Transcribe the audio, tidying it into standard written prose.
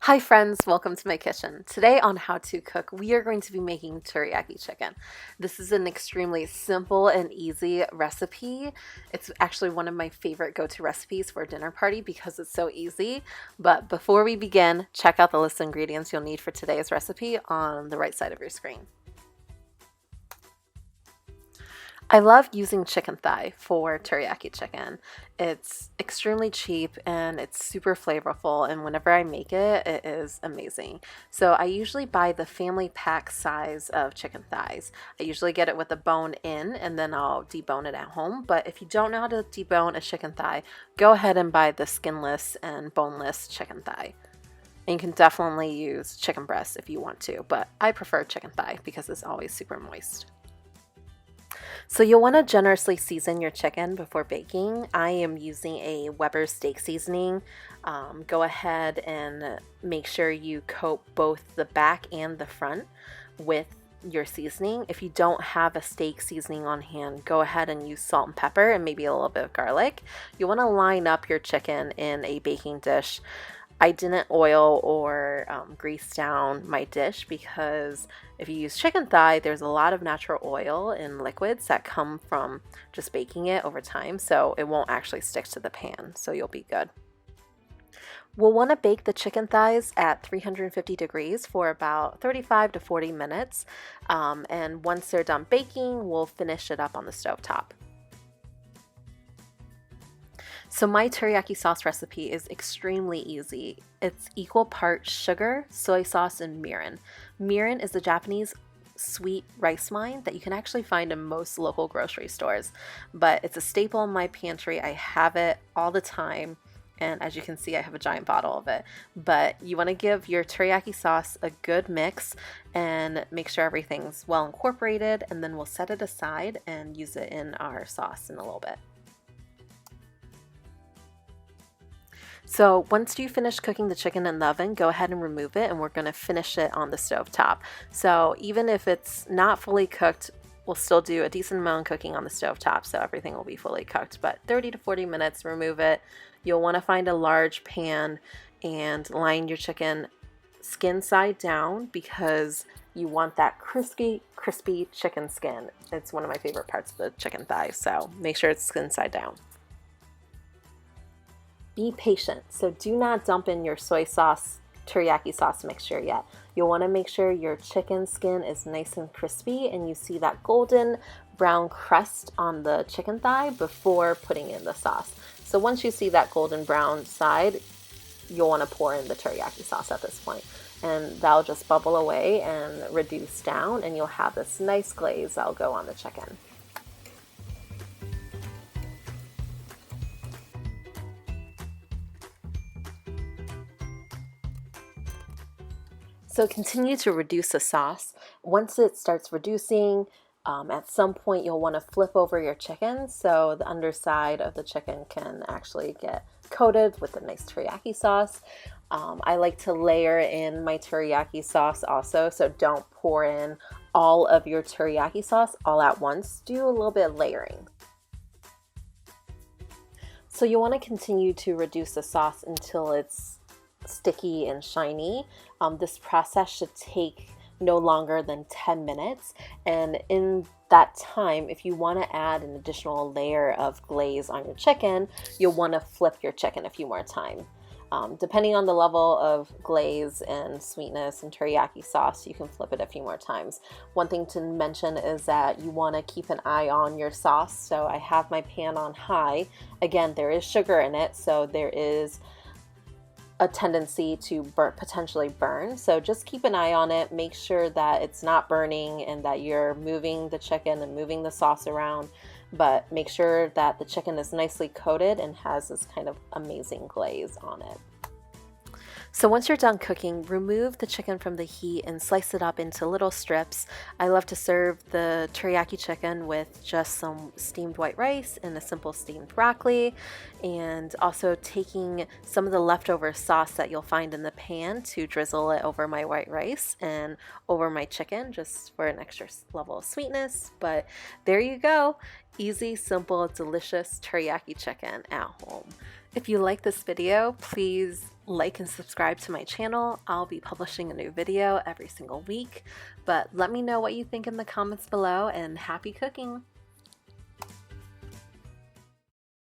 Hi friends, welcome to my kitchen. Today on How to Cook, we are going to be making teriyaki chicken. This is an extremely simple and easy recipe. It's actually one of my favorite go-to recipes for a dinner party because it's so easy. But before we begin, check out the list of ingredients you'll need for today's recipe on the right side of your screen. I love using chicken thigh for teriyaki chicken. It's extremely cheap and it's super flavorful, and whenever I make it, it is amazing. So I usually buy the family pack size of chicken thighs. I usually get it with the bone in and then I'll debone it at home. But if you don't know how to debone a chicken thigh, go ahead and buy the skinless and boneless chicken thigh. And you can definitely use chicken breast if you want to, but I prefer chicken thigh because it's always super moist. So you'll want to generously season your chicken before baking. I am using a Weber steak seasoning. Go ahead and make sure you coat both the back and the front with your seasoning. If you don't have a steak seasoning on hand, go ahead and use salt and pepper and maybe a little bit of garlic. You want to line up your chicken in a baking dish. I didn't oil or grease down my dish because if you use chicken thigh, there's a lot of natural oil and liquids that come from just baking it over time, so it won't actually stick to the pan, so you'll be good. We'll want to bake the chicken thighs at 350 degrees for about 35 to 40 minutes, and once they're done baking, we'll finish it up on the stove top. So my teriyaki sauce recipe is extremely easy. It's equal parts sugar, soy sauce, and mirin. Mirin is a Japanese sweet rice wine that you can actually find in most local grocery stores, but it's a staple in my pantry. I have it all the time, and as you can see, I have a giant bottle of it. But you want to give your teriyaki sauce a good mix and make sure everything's well incorporated, and then we'll set it aside and use it in our sauce in a little bit. So once you finish cooking the chicken in the oven, go ahead and remove it, and we're going to finish it on the stove top. So even if it's not fully cooked, we'll still do a decent amount of cooking on the stove top, so everything will be fully cooked. But 30 to 40 minutes, remove it. You'll want to find a large pan and line your chicken skin side down because you want that crispy chicken skin. It's one of my favorite parts of the chicken thigh, so make sure it's skin side down. Be patient, so do not dump in your soy sauce teriyaki sauce mixture yet. You'll want to make sure your chicken skin is nice and crispy and you see that golden brown crust on the chicken thigh before putting in the sauce. So once you see that golden brown side, you'll want to pour in the teriyaki sauce at this point, and that'll just bubble away and reduce down, and you'll have this nice glaze that'll go on the chicken. So continue to reduce the sauce. Once it starts reducing, at some point you'll want to flip over your chicken so the underside of the chicken can actually get coated with a nice teriyaki sauce. I like to layer in my teriyaki sauce also, so don't pour in all of your teriyaki sauce all at once. Do a little bit of layering. So you want to continue to reduce the sauce until it's sticky and shiny. This process should take no longer than 10 minutes, and in that time, if you want to add an additional layer of glaze on your chicken, you'll want to flip your chicken a few more times. Depending on the level of glaze and sweetness and teriyaki sauce, you can flip it a few more times. One thing to mention is that you want to keep an eye on your sauce. So I have my pan on high. Again, there is sugar in it, so there is a tendency to potentially burn. So just keep an eye on it. Make sure that it's not burning and that you're moving the chicken and moving the sauce around. But make sure that the chicken is nicely coated and has this kind of amazing glaze on it. So once you're done cooking, remove the chicken from the heat and slice it up into little strips. I love to serve the teriyaki chicken with just some steamed white rice and a simple steamed broccoli, and also taking some of the leftover sauce that you'll find in the pan to drizzle it over my white rice and over my chicken just for an extra level of sweetness. But there you go. Easy, simple, delicious teriyaki chicken at home. If you like this video, please like and subscribe to my channel. I'll be publishing a new video every single week, but let me know what you think in the comments below, and happy cooking!